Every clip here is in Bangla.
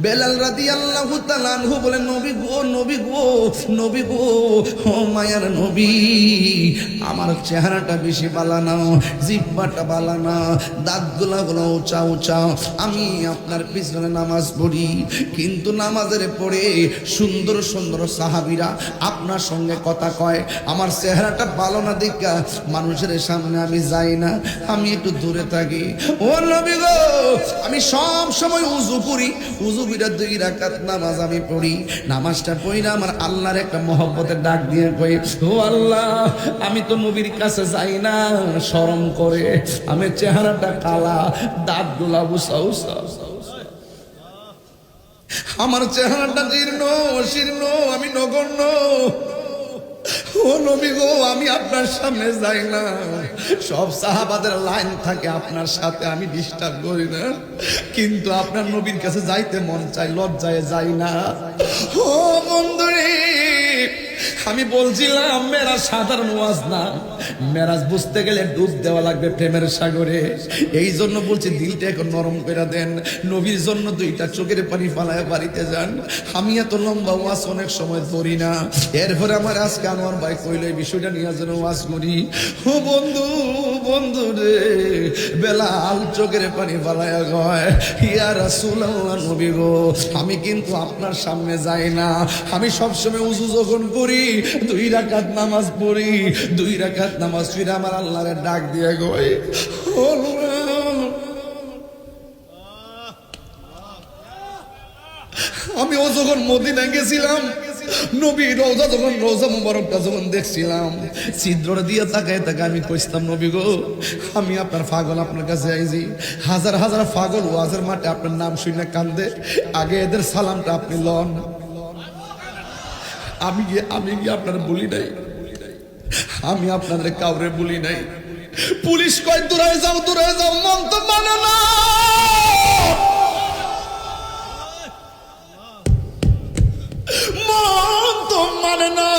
বেলাল রাদিয়াল্লাহু তাআলা আনহু বলেন, নবী গো, নবী গো, নবী গো, ও মায়ার নবী, আমার চেহারাটা বেশি বালা না, জিহ্বাটা বালা না, দাঁতগুলা হলো উঁচা উঁচা, আমি আপনার পিছনে নামাজ পড়ি, কিন্তু নামাজের পরে সুন্দর সুন্দর সাহাবীরা আপনার সঙ্গে কথা কয়, আমার চেহারাটা ভালো না দেখা মানুষের সামনে আমি যাই না, আমি একটু দূরে থাকি। ও নবী গো, আমি সব সময় উযু করি, উযু করে 2 রাকাত নামাজ আমি পড়ি, নামাজটা পড়ি না আমার আল্লাহর একটা মহব্বতের ডাক দিয়ে কই, ও আল্লাহ, আমি তো নবীর কাছে যাই না শরম করে, আমি চেহারাটা কালা, দাঁতগুলা উঁচা উঁচা, আমার চেহারাটা জীর্ণ শীর্ণ, আমি নগণ্য। ও নবী গো, আমি আপনার সামনে যাই না, সব সাহাবাদের লাইন থাকে আপনার সাথে, আমি ডিস্টার্ব করি না, কিন্তু আপনার নবীর কাছে যাইতে মন চাই, লজ্জায় যাই না। ও বন্ধুরে, আমি বলছিলাম মেরাজ সাধারণ ওয়াজ না, মেরাজ বুঝতে গেলে ডুব দেওয়া লাগবে প্রেমের সাগরে, এই জন্য বলছি দিলটা এখন নরম করে দেন, নবীর জন্য 2টা চোখের পানি ফালায় বাড়িতে যান। আমি এত লম্বা ওয়াজ অনেক সময় ধরি না, এরপরে আমার আজকে আনোয়ার ভাই কইল এই বিষয়টা নিয়ে যেন ওয়াজ করি। ও বন্ধু, বন্ধু রে, বেলাল চোখের পানি ফালায় কয়, ইয়া রাসূলুল্লাহ, নবী গো, আমি কিন্তু আপনার সামনে যাই না, আমি সবসময় উযু যখন করি 2 রাকাত নামাজ পড়ি, 2 রাকাত নামাজ পড়ে আমার আল্লাহরে ডাক দিয়ে কই, আমি ও যখন মদিনায় গেছিলাম, নবী রওজা যখন, রওজা মুবারকটা যখন দেখছিলাম, ছিদ্রটা দিয়ে তাকায় তাকায় আমি কইতাম, নবী গো, আমি আপনার পাগল, আপনার কাছে আইছি, হাজার হাজার পাগল ওয়াজের মাঠে আপনার নাম শুনে কান্দে, আগে এদের সালামটা আপনি লন। আমি গিয়ে আপনার বলি নাই, আমি আপনাদের কাউরে বলি নাই। পুলিশ কয় দূরে যাও, দূরে যাও, মন তো মানে না, মন তো মানে না,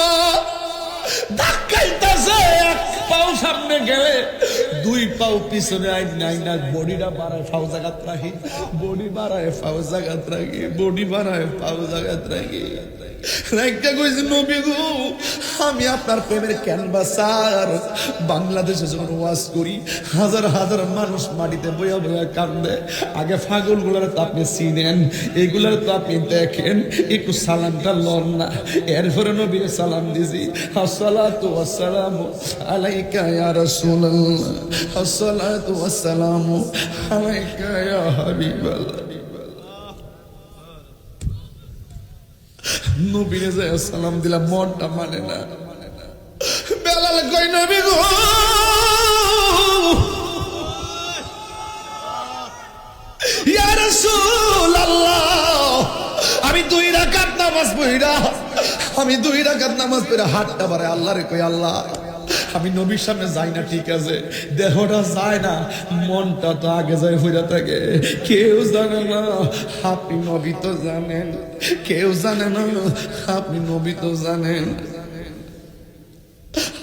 ধাক্কাইতেছে, 1 পাও সামনে গেলে 2 পাও পিছনে, আইনা বডিটা বাড়ায় ফাও জায়গাত রাখি, বডি বাড়ায় ফাও জায়গাত রাখি, বডি বাড়ায় ফাও জায়গাত রাখি। একটা কইছে, নবী গো, আমি আপনার প্রেমের ক্যানভাসার, বাংলাদেশে যখন ওয়াজ করি হাজার হাজার মানুষ মাটিতে বইয়া বইয়া কান্দে, আগে পাগল গুলার তো আপনি চিনেন, এগুলার তো আপনি দেখেন, একটু সালামটা লন না। এরপরে নবীর সালাম দিছি, আসসালাতু ওয়াসসালামু আলাইকা ইয়া রাসূলুল্লাহ, আসসালাতু ওয়াসসালামু আলাইকা ইয়া হাবিবাল্লাহ। নবীরে যায় সালাম দিলাম, মনটা মানে না। বেলাল কই, নবী গো, ইয়া রাসূলুল্লাহ, আমি 2 রাকাত নামাজ পড়িরা, আমি 2 রাকাত নামাজ পড়ে হাতটা বাড়ে আল্লাহরে কই, আল্লাহ, আমি নবীর সামনে যাই না, ঠিক আছে, দেহটা যায় না, মনটা তো আগে যায় হইরা থাকে, কেউ জানে না, আপনি নবী তো জানেন, কেউ জানে না, আপনি নবী তো জানেন।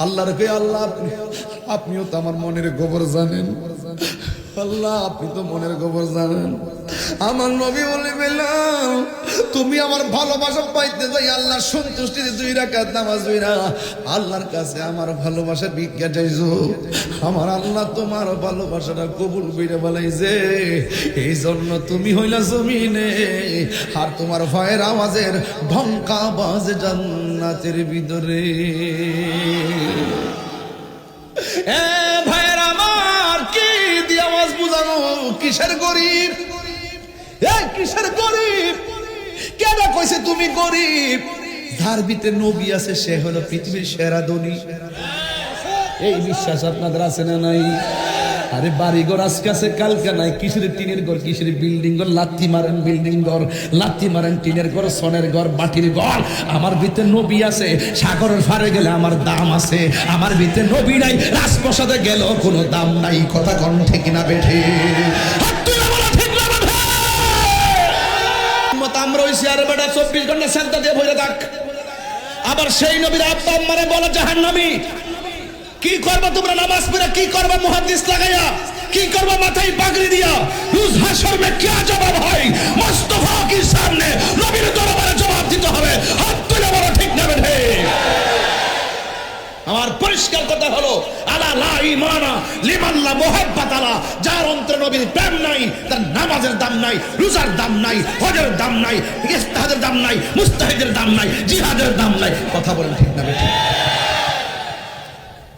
আল্লাহর কই, আল্লাহ, আপনিও তো আমার মনের খবর জানেন, আল্লাহ, আপনি তো মনের খবর জানেন। আমার নবী বলে, বেলাল, তুমি আমার ভালোবাসা পাইতে যাই আল্লাহর সন্তুষ্টিতে 2 রাকাত নামাজ পড়া আল্লাহর কাছে আমার ভালোবাসা ভিক্ষা চাইছো, আমার আল্লাহ তোমার ভালোবাসাটা কবুল করে বলাইছে, এই জন্য তুমি হইলা জমিনে, আর তোমার ভয়ের আওয়াজের ঢঙ্কা বাজে জান্নাতের ভিতরে। ভাইয়ের আমার, কি দিয়ে আওয়াজ বুঝানো, কিসের গরিব, কিসের গরিব, কেন কইছে তুমি গরিব? যার ভিতরে নবী আছে সে হলো পৃথিবীর সেরা ধনী। এই বিশ্বাস আপনাদের আছে না নাই? আরে বাড়িঘর আজকে আছে কালকে নাই, কিসের টিনের ঘর, কিসের বিল্ডিং ঘর, লাথি মারেন বিল্ডিং ঘর, লাথি মারেন টিনের ঘর, সোনের ঘর, মাটির ঘর। আমার ভিতরে নবী আছে, সাগরের পারে গেলে আমার দাম আছে, আমার ভিতরে নবী নাই, রাজপ্রাসাদে গেল কোনো দাম নাই। কথা কোন ঠিক না বেঠে? আমরা হইছি আরে বেটা 24 ঘন্টা সেজদা দিয়ে ভরে থাক, আবার সেই নবীর আব্বা আম্মারে বলে জাহান্নামী। কি করবা তোমরা নামাজ পড়ে, কি করবা মুহাদ্দিস লাগাইয়া, কি করবা মাথায় পাগড়ি দিয়া? রোজ হাশর মে क्या जवाब है? मुस्तफा की शान নবীর প্রেম নাই, তার নামাজের দাম নাই, রোজার দাম নাই, হজের দাম নাই, ইস্তেহাদের দাম নাই, মুস্তাহিদের দাম নাই, জিহাদের দাম নাই। কথা বলেন ঠিক না বেঠিক?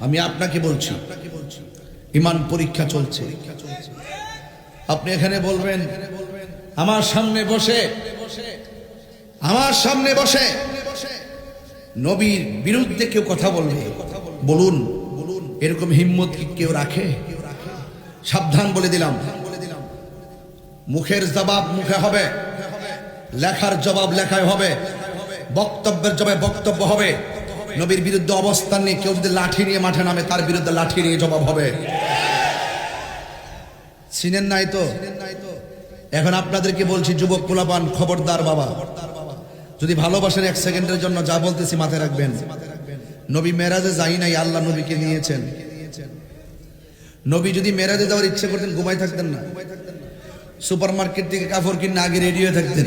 আমি আপনাকে বলছি, ঈমান পরীক্ষা চলছে। আপনি এখানে বলবেন আমার সামনে বসে নবীর বিরুদ্ধে কেউ কথা বলবে, বলুন এরকম হিম্মত কি কেউ রাখে? সাবধান বলে দিলাম, মুখের জবাব মুখে হবে, লেখার জবাব লেখায় হবে, বক্তব্যের জবাব বক্তব্য হবে। নবীর বিরুদ্ধে অবস্থান নিয়ে কেউ যদি লাঠি নিয়ে মাঠে নামে, তার বিরুদ্ধে লাঠি নিয়ে জবাব হবে। চিনেন নাই তো? এখন আপনাদেরকে বলছি, যুবক পোলাপান, খবরদার বাবা, যদি ভালোবাসেন 1 সেকেন্ডের জন্য যা বলতেছি মাথায় রাখবেন। নবী মেরাজে যাই নাই, আল্লাহ নবীকে নিয়েছেন। নবী যদি মেরাজে যাওয়ার ইচ্ছে করতেন, ঘুমাই থাকতেন না, সুপার মার্কেট থেকে কাপড় কিনে আগে রেডি হয়ে থাকতেন।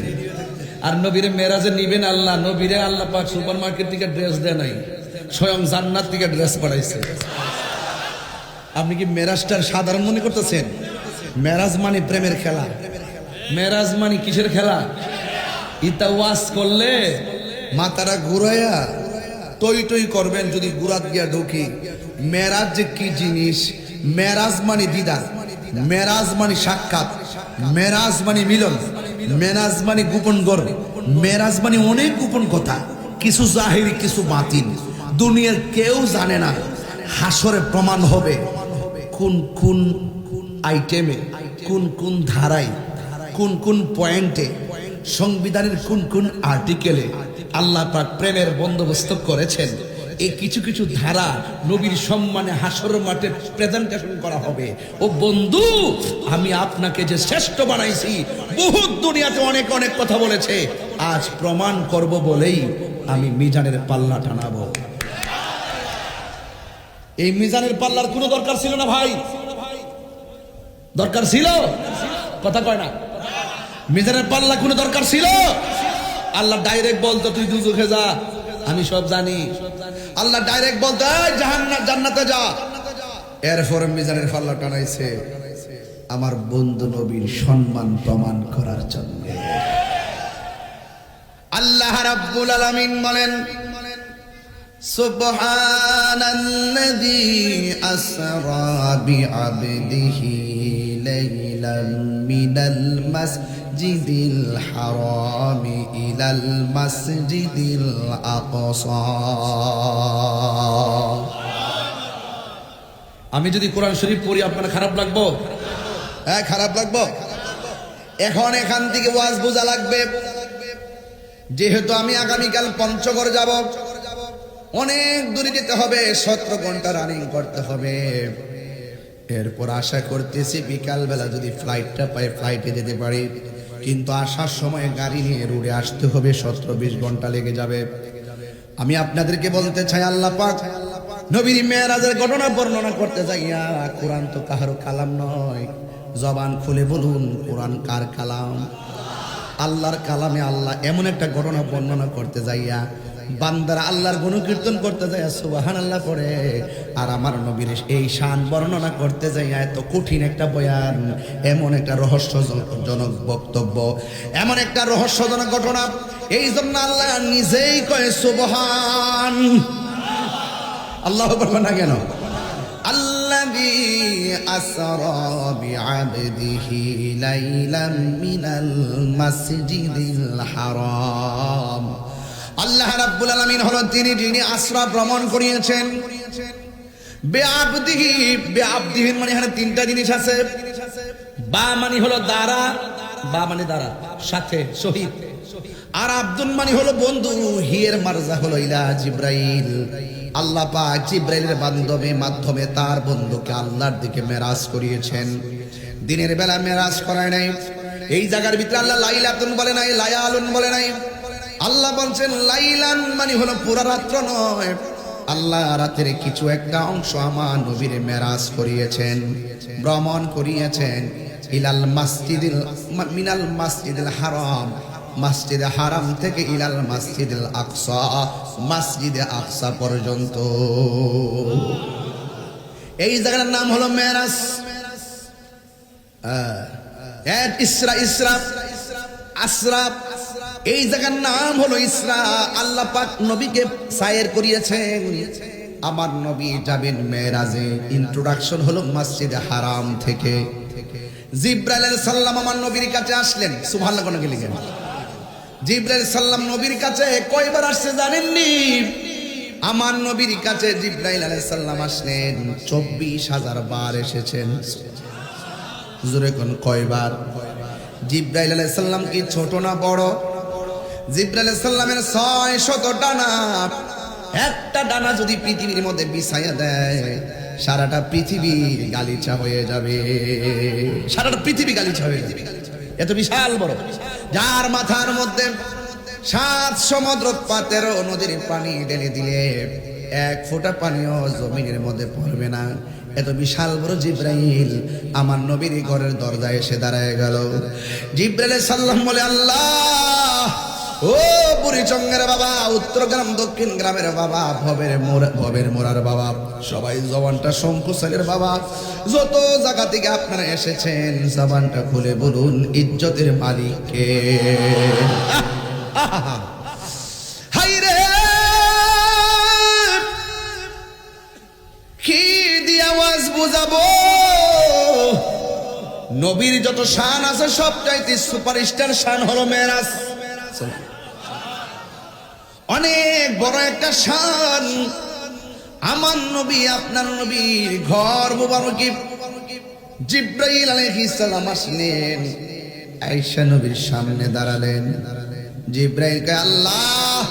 আর নবীরে মেরাজে নিবেন আল্লাহ, নবীরে আল্লাহ পাক সুপার মার্কেট থেকে ড্রেস দেয় নাই, স্বয়ং জান্নাত থেকে ড্রেস পাঠাইছে। আপনি কি মেরাজটার সাধারণ মনে করতেছেন? মেরাজ মানে প্রেমের খেলা, মেরাজ মানে কিসের খেলা? ইতা ওয়াজ করলে মাথাটা ঘুরাইয়া টই টই করবেন যদি গুরাত গিয়া ঢুকি। মেরাজ যে কি জিনিস? মেরাজ মানে দিদার, মেরাজ মানে সাক্ষাৎ, মেরাজ মানে মিলন, মেরাজ মানে গোপন গর্ব, মেরাজ মানে অনেক গোপন কথা, কিছু জাহিরি কিছু বাতিল, দুনিয়ার কেউ জানে না। হাসরে প্রমাণ হবে কোন কোন আইটেমে, কোন কোন ধারায়, কোন কোন পয়েন্টে, সংবিধানের কোন কোন আর্টিকেলে আল্লাহ পাক প্রেমের বন্দোবস্ত করেছেন। এই কিছু কিছু ধারা নবীর সম্মানে হাসর মাঠে প্রেজেন্টেশন করা হবে। ও বন্ধু, আমি আপনাকে যে শ্রেষ্ঠ বানাইছি, বহুত দুনিয়াতে অনেক অনেক কথা বলেছে, আজ প্রমাণ করব বলেই আমি মিজানের পাল্লা টানাবো। এই মিজানের পাল্লার কোনো দরকার ছিল না ভাই, দরকার ছিল? কথা কয় না। মিজানের পাল্লা কোনো দরকার ছিল? আল্লাহ ডাইরেক্ট বলতো তুই দুজখে যা, আমি সব জানি। আল্লাহ ডাইরেক্ট বলতো জান্নাতে যা। এরপর মিজানের পাল্লা টানাইছে আমার বন্ধু নবীর সম্মান প্রমাণ করার জন্য। আল্লাহ রাব্বুল আলামিন বলেন, সুবহানাল্লাযী আসরা বিআবদিহি লাইলাম মিনাল মাসজিদিল হারাম ইলাল মাসজিদিল আকসা। আমি যদি কোরআন শরীফ পড়ি আপনার খারাপ লাগবো? হ্যাঁ, খারাপ লাগবো। এখন এখান থেকে ওয়াজ বোঝা লাগবে, যেহেতু আমি আগামীকাল পঞ্চগড় যাব, অনেক দূরে যেতে হবে, 17 ঘন্টা রানিং করতে হবে। এরপর আশা করতেছি বিকাল বেলা যদি ফ্লাইটটা পাই, ফ্লাইটে যেতে পারি, কিন্তু আসার সময় গাড়ি নিয়ে রোডে আসতে হবে, 17-20 ঘন্টা লেগে যাবে। আমি আপনাদেরকে বলতে চাই, আল্লাহ পাক নবীর মেরাজের ঘটনা বর্ণনা করতে যাইয়া, কোরআন তো কাহারো কালাম নয়, জবান খুলে বলুন কোরআন কার কালাম? আল্লাহর কালামে। আল্লাহ এমন একটা ঘটনা বর্ণনা করতে যাইয়া বান্দারা আল্লাহর গুণকীর্তন করতে যায় সুবহানাল্লাহ পড়ে, আর আমার নবীর এই শান বর্ণনা করতে যাইয়া এত কঠিন একটা বয়ান, এমন একটা রহস্যজনক বক্তব্য, এমন একটা রহস্যজনক ঘটনা। এই জন্য আল্লাহ নিজেই কয় সুবহান। আল্লাহ বলবেন না কেন? আল্লাযী আসরা বিআবদিহি লাইলাম মিনাল মাসজিদিল হারাম। আল্লাহ রাব্বুল আলামিন হলো যিনি আসরা ভ্রমণ করিয়েছেন। বিআবদিহি, বিআবদিহি মানে এখানে 3টা জিনিস আছে। বা মানে হলো দ্বারা, বা মানে দ্বারা সাথে শহীদ, আর আব্দুল মানে হলো বন্ধু, হিয়ের মারজা হলো ইলা জিব্রাইল। আল্লাহ পাক জিব্রাইলের মাধ্যমে তার বন্ধুকে আল্লাহর দিকে মেরাজ করিয়েছেন। দিনের বেলা মেরাজ করায় নাই। এই জায়গার ভিতরে আল্লাহ লাইলাতুন বলে নাই, লায়ালুন বলে নাই। আল্লাহ বলছেন লাইলান মানে হলো পুরা রাত্র নয়, আল্লাহ রাতের কিছু একটা অংশ আমার নবীর মেরাজ করিয়েছেন, ভ্রমণ করিয়েছেন। ইলাল মাসজিদিল মিনাল মাসজিদিল হারাম, মসজিদে হারাম থেকে ইলাল মসজিদুল আকসা, মসজিদে আকসা পর্যন্ত। এই জায়গার নাম হলো মেরাজ। ইসরা ইসরা আশরাফ, এই জায়গার নাম হলো ইসরা। আল্লাহ পাক নবীকে সায়ের করিয়েছেন। আমার নবী যাবেন মেরাজে, ইন্ট্রোডাকশন হলো মসজিদে হারাম থেকে। জিব্রাইল আলাইহিস সালাম আমার নবীর কাছে আসলেন। সুবহানাল্লাহ কোন গেলি কেন? জিব্রাইল সাল্লাম নবীর কাছে কয়বার আসছে জানেননি? আমার নবীর কাছে জিব্রাইল আলাইহিস সালাম আসলেন 24,000 বার এসেছেন। জোরে কোন কয়বার? জিব্রাইল আলাইহিস সালাম কি ছোট না বড়? জিব্রাইল আলাইহিস সালামের 600 ডানা। একটা ডানা যদি পৃথিবীর মধ্যে বিছাইয়া দেয়, সারাটা পৃথিবী গালিচা হয়ে যাবে। সারাটা পৃথিবী গালিচা হয়ে যাবে, এত বিশাল বড়। যার মাথার মধ্যে 7 সমুদ্র 13 নদীর পানি ঢেলে দিলে 1 ফোঁটা পানিও জমিনের মধ্যে পড়বে না। এত বিশাল বড় জিব্রাইল আমার নবীর ঘরের দরজায় এসে দাঁড়ায় গেল। জিব্রাইল সাল্লাম বলে, আল্লাহ, ও বুড়িচঙ্গের বাবা, উত্তর গ্রাম দক্ষিণ গ্রামের বাবা, ভবের মোড়ার বাবা, সবাই জবানটা শঙ্কুশালের বাবা, যত জায়গা থেকে আপনারা এসেছেন জবানটা খুলে বলুন ইজ্জতের মালিক কে? হাই রে, কি দিয়ে আওয়াজ বুঝাবো? নবীর যত শান আছে সবচাইতে সুপারস্টার শান হলো মেরাজ। অনেক বড় একটা শান। আমার নবী আপনার নবীর ঘর মুবারকে জিব্রাইল আলাইহিস সালাম আসলেন, আয়েশা নবীর সামনে দাঁড়ালেন। জিব্রাইলকে, আল্লাহ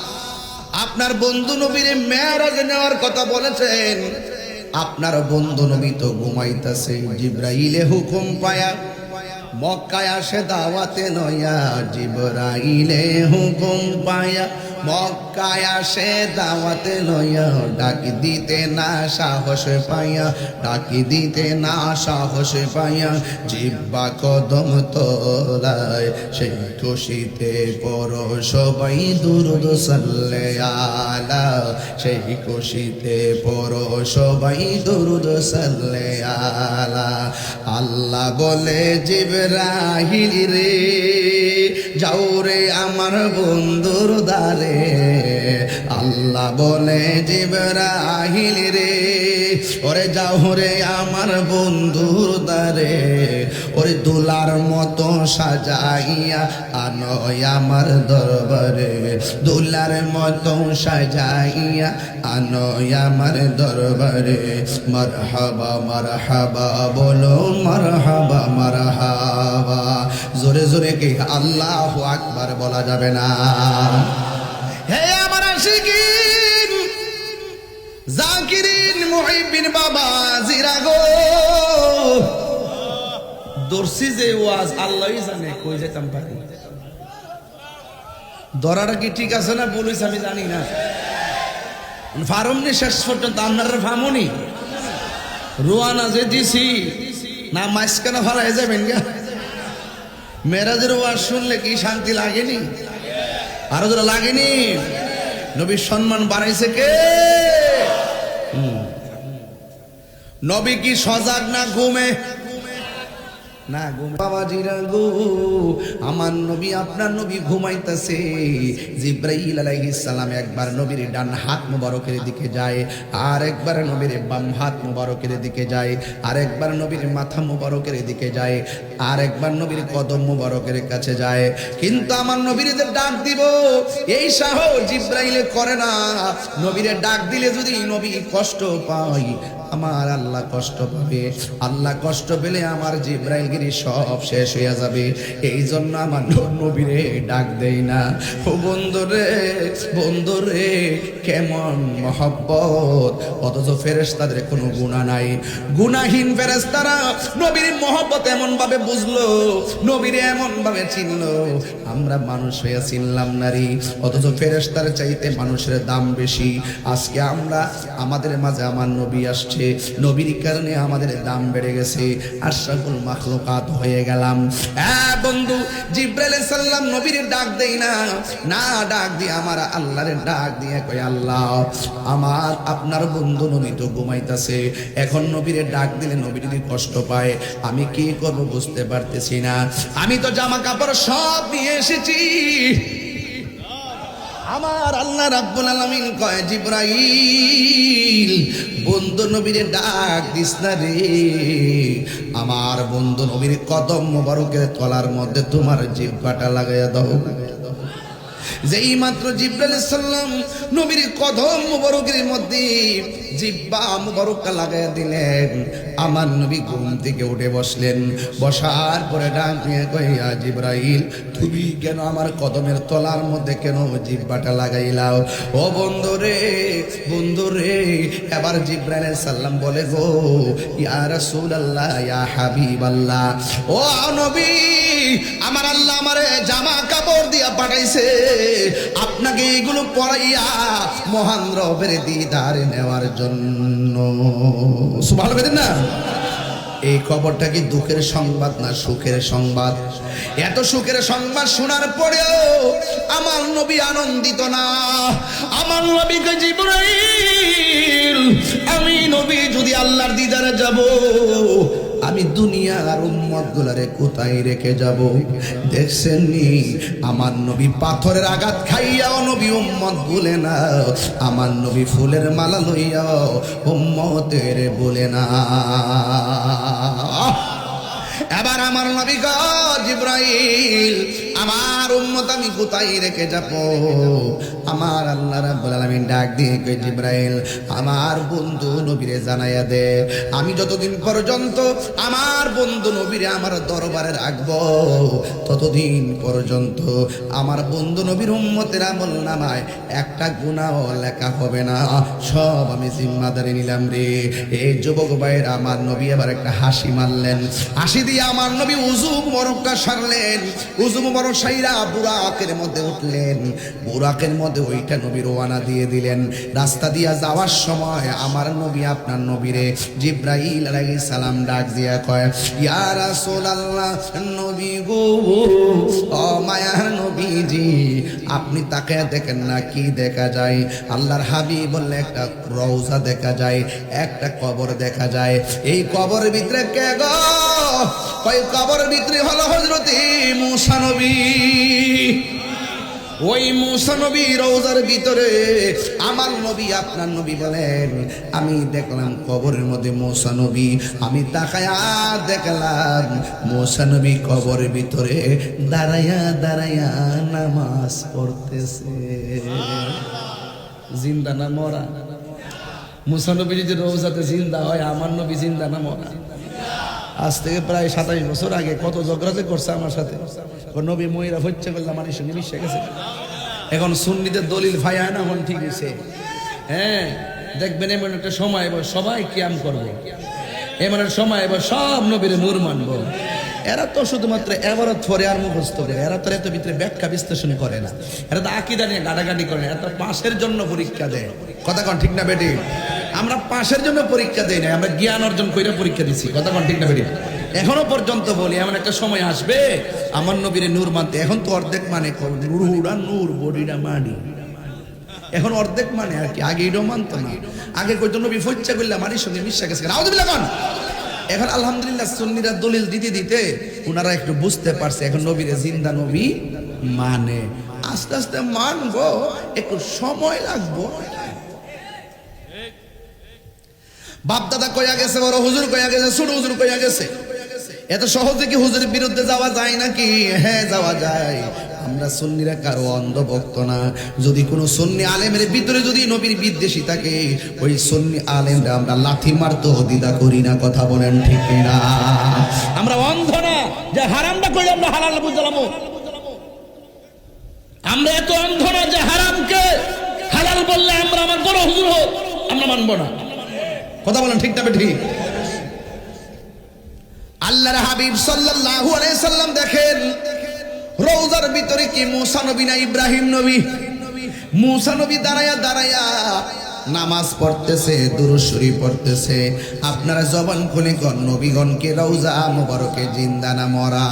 আপনার বন্ধু নবীর মেরাজে নেওয়ার কথা বলেছেন, আপনার বন্ধু নবী তো ঘুমাইতেছে। জিব্রাইলে হুকুম পায়া মক্কায় আসে দাওয়াতে নয়া। জিব্রাইলে হুকুম পায়া মক্কায় আসে দাওয়াতে লইয়া। ডাক দিতে না সাহস পাইয়া, ডাক দিতে না সাহস পাইয়া, জিব্বা কদম তোলায় সেই খুশিতে পড়ো সবাই দুরূদ সাল্লে আলা। সেই খুশিতে পড়ো সবাই দুরূদ সাল্লে আলা। আল্লাহ বলে, জিবরাইল রে যাও রে আমার বন্ধুর দ্বারে। আল্লাহ বলে, জিবরাইল রে ওরে যাও রে আমার বন্ধুর দ্বারে। ওরে দুলার মতো সাজাইয়া আনো আমার দরবারে। দুলার মতো সাজাইয়া আনো আমার দরবারে। মারহাবা মারহাবা বলো, মারহাবা মারহাবা। জোরে জোরে কি আল্লাহু আকবার বলা যাবে না? হে আমার আশিকিন জাকিরিন মুহিবিন বাবা জিরা গো, দর্শি যে ওয়াজ আল্লাহই জানে কই যেতাম পারি। দরাটা কি ঠিক আছে না বলিস আমি জানি না। ফার্মনি শেষ পর্যন্ত আপনার ফার্মনি রোয়ানা যে দিছি না মাঝখানে ফালাই যাবেন গা। মেরাজের ওয়াজ শুনলে কি শান্তি লাগেনি? আরো যারা লাগেনি? নবীর সম্মান বাড়াইছে কে? নবী কি সজাগ না ঘুমে? না ঘুমে। বাবাজিরা গো, আমার নবী আপনার নবী ঘুমাইতেছে। জিব্রাইল আলাইহিস সালাম একবার নবীর ডান হাত মুবারকের দিকে যায়, আর একবার নবীর বাম হাত মুবারকের দিকে যায়, আর একবার নবীর মাথা মুবারকের দিকে যায়, আর একবার নবীর কদম মুবারকের কাছে যায়। কিন্তু আমার নবীর যে ডাক দিব এই সাহস জিব্রাইলে করে না। নবীরে ডাক দিলে যদি নবী কষ্ট পায়, আমার আল্লাহ কষ্ট পাবে। আল্লাহ কষ্ট পেলে আমার জিব্রাইলগিরি সব শেষ হয়ে যাবে। এই জন্য আমার নবীরে ডাক দেই না। ও বন্ধুরে, বন্ধুরে, কেমন মহব্বত! অথচ ফেরেশতাদের কোনো গুনাহ নাই। গুনাহীন ফেরেশতারা নবীর মহব্বত এমন ভাবে বুঝলো, নবীরে এমন ভাবে চিনলো, আমরা মানুষ হয়ে চিনলাম নারী। অথচ ফেরেশতার চাইতে মানুষের দাম বেশি। আজকে আমরা আমাদের মাঝে আমার নবী আসছে, গেছে, নবীর কারণে আমাদের দাম বেড়ে গেছে, আশরাফুল মাখলুকাত হয়ে গেলাম। বন্ধু, জিবরাইল আলাইহিস সালাম নবীর ডাক দেই না, না ডাক দিয়ে আমার আল্লাহরে ডাক দিয়ে কই, আল্লাহ আমার আপনার বন্ধু নবী তো ঘুমাইতেছে, এখন নবীরে ডাক দিলে নবী যদি কষ্ট পায় আমি কি করব বুঝতে পারতেছি না। আমি তো জামা কাপড় সব নিয়ে এসেছি। আমার আল্লাহ রাব্বুল আলামিন কয়, জিবরাইল বন্ধু নবীরে ডাক দিস না রে, আমার বন্ধু নবীর কদম মোবারকের তলার মধ্যে তোমার জিহ্বাটা লাগাইয়া দাও। যেই মাত্র জিবরাইল আলাইহিস সালাম নবীর কদম মোবারকের মধ্যে জিহ্বা মোবারকটা লাগাইয়া দিলেন, আমার নবী ঘুম থেকে উঠে বসলেন। বসার পরে ডাক দিয়ে কয়, ইয়া জিবরাইল তুমি কেন আমার কদমের তলার মধ্যে কেন জিহ্বাটা লাগাইলাও? ও বন্ধু রে, এবার জিবরাইল আলাইহিস সালাম বলে, গো ইয়া রাসূলুল্লাহ, ইয়া হাবিবাল্লাহ, ও নবী আমার আল্লাহ আমারে জামা কাপড় দিয়া পাঠাইছে আপনাকে এগুলো পরাইয়া মহান রবের দিদার নেওয়ার জন্য। সুবহানাল্লাহ না? এই খবরটা কি দুঃখের সংবাদ না সুখের সংবাদ? এত সুখের সংবাদ শোনার পরেও আমার নবী আনন্দিত না। আমার নবীকে, জিবরাইল আমি নবী যদি আল্লাহর দিদারে যাব, আমি দুনিয়ার উম্মত গুলারে কোথায় রেখে যাব? দেখছেন নি আমার নবী পাথরের আঘাত খাইয়াও নবী উম্মত বলে না, আমার নবী ফুলের মালা লইয়াও উম্মতের বলে না। এবার আমার নবী কয়, জিবরাইল আমার উম্মত আমি কোথায় রেখে যাব? আমার আল্লাহ রাব্বুল আলামিন ডাক দিয়ে কয়, জিবরাইল আমার বন্ধু নবীরে জানাইয়া দে, আমি যতদিন পর্যন্ত আমার বন্ধু নবীরে আমার দরবারে রাখবো ততদিন পর্যন্ত আমার বন্ধু নবীর উম্মতের আমল নামায় একটা গুনাহও লেখা হবে না, সব আমি জিম্মাদারি নিলাম রে। এই যুবক ভাইয়ের আমার নবী এবার একটা হাসি মারলেন, হাসি দিয়ে আমার নবী উযু মুবারকটা সারলেন, উযু মুবারক সাইরা বুরাকের মধ্যে উঠলেন, বুরাকের মধ্যে ওইটা নবী রওনা দিয়ে দিলেন। রাস্তা দিয়া যাওয়ার সময় আমার নবী আপনার নবীরে জিবরাইল আলাইহিস সালাম ডাক দিয়া কয়, ইয়া রাসূলুল্লাহ নবী গো, ও মায়ার নবীজি আপনি তাকায় দেখেন না কি দেখা যায়? আল্লাহর হাবিব বললে একটা রওজা দেখা যায়, একটা কবর দেখা যায়। এই কবরের ভিতরে কে গো? কয় কবরের ভিতরে হলো হযরত মুসা নবী। ওই মুসা নবী রওজার ভিতরে আমার নবী আপনার নবী বলেন, আমি দেখলাম কবরের মধ্যে মুসা নবী, আমি তাকায়া দেখলাম মুসা নবী কবরের ভিতরে দাঁড়ায়া দাঁড়ায়া নামাজ পড়তেছে। জিন্দা না মরা? মুসা নবী যদি রওজাতে জিন্দা হয়, আমার নবী জিন্দা না মরা? আজ থেকে প্রায় 27 বছর আগে কত ঝগড়া করছে আমার সাথে, নবী মহিলা হচ্ছে বললাম আমার সঙ্গে মিশে গেছে। এখন সুন্নিদের দলিল ভাইয়া না এখন ঠিক আছে। হ্যাঁ দেখবেন এমন একটা সময় এবার সবাই কিয়াম করবে, এমন একটা সময় এবার সব নবীর নূর মানবো। এরা তো শুধুমাত্র এবারত পরে আর মুখস্থ করে, এরা তো এত ভিতরে ব্যাখ্যা বিশ্লেষণ করে না, এরা তো আকীদা নিয়ে গাড়াগাড়ি করে না, এরা তো পাশের জন্য পরীক্ষা দেয়। কথা কন ঠিক না বেটি? আমরা পাশের জন্য পরীক্ষা দেই না, আমরা জ্ঞান অর্জন করে পরীক্ষা দিচ্ছি। কথা কন ঠিক না বেটি? এখনো পর্যন্ত বলি এমন একটা সময় আসবে আমার নবীর নূর মানতে। এখন তো অর্ধেক মানে রুহুরা নূর, বডিরা মানি, এখন অর্ধেক মানে আর কি। আগে এটাও মানতো না, আগে কইতো নবী ফচ্চা করলাম মানির সঙ্গে মিশা গেছে। আউযুবিল্লাহ কোন? এখন আলহামদুলিল্লাহ সুন্নিরা দলিল দিতে দিতে ওনারা একটু বুঝতে পারছে এখন নবীরে জিন্দা নবী মানে। আস্তে আস্তে মানবো, একটু সময় লাগবো। বাপ দাদা কইয়া গেছে, বড় হুজুর কইয়া গেছে, ছোট হুজুর কইয়া গেছে, এত সহজে কি হুজুরের বিরুদ্ধে যাওয়া যায় নাকি? হ্যাঁ যাওয়া যায়। আমরা সুন্নিরা কারো অন্ধভক্ত না। যদি কোনো সুন্নি আলেমের ভিতরে যদি নবীর বিদ্বেষী থাকে, ওই সুন্নি আলেমরা আমরা লাথি মারতেও দ্বিধা করি না। কথা বলেন ঠিক না? আমরা অন্ধ না যে হারামটা কই আমরা হালাল বুঝলাম। আমরা এত অন্ধ না যে হারামকে হালাল বললে আমরা আমার বড় হুজুর হোক আমরা মানবো না। কথা বলেন ঠিক না ঠিক? আল্লাহর হাবিব সাল্লাল্লাহু আলাইহি সাল্লাম দেখেন রওজার ভিতরে কি মুসা নবী না ইব্রাহিম নবী? মুসা নবী দাঁড়ায়া দাঁড়ায়া নামাজ পড়তেছে, দুরূদ শরীফ পড়তেছে, আপনারা জবান খুলে কোন নবীগণকে রওজা মোবারকে জিন্দা না মরা?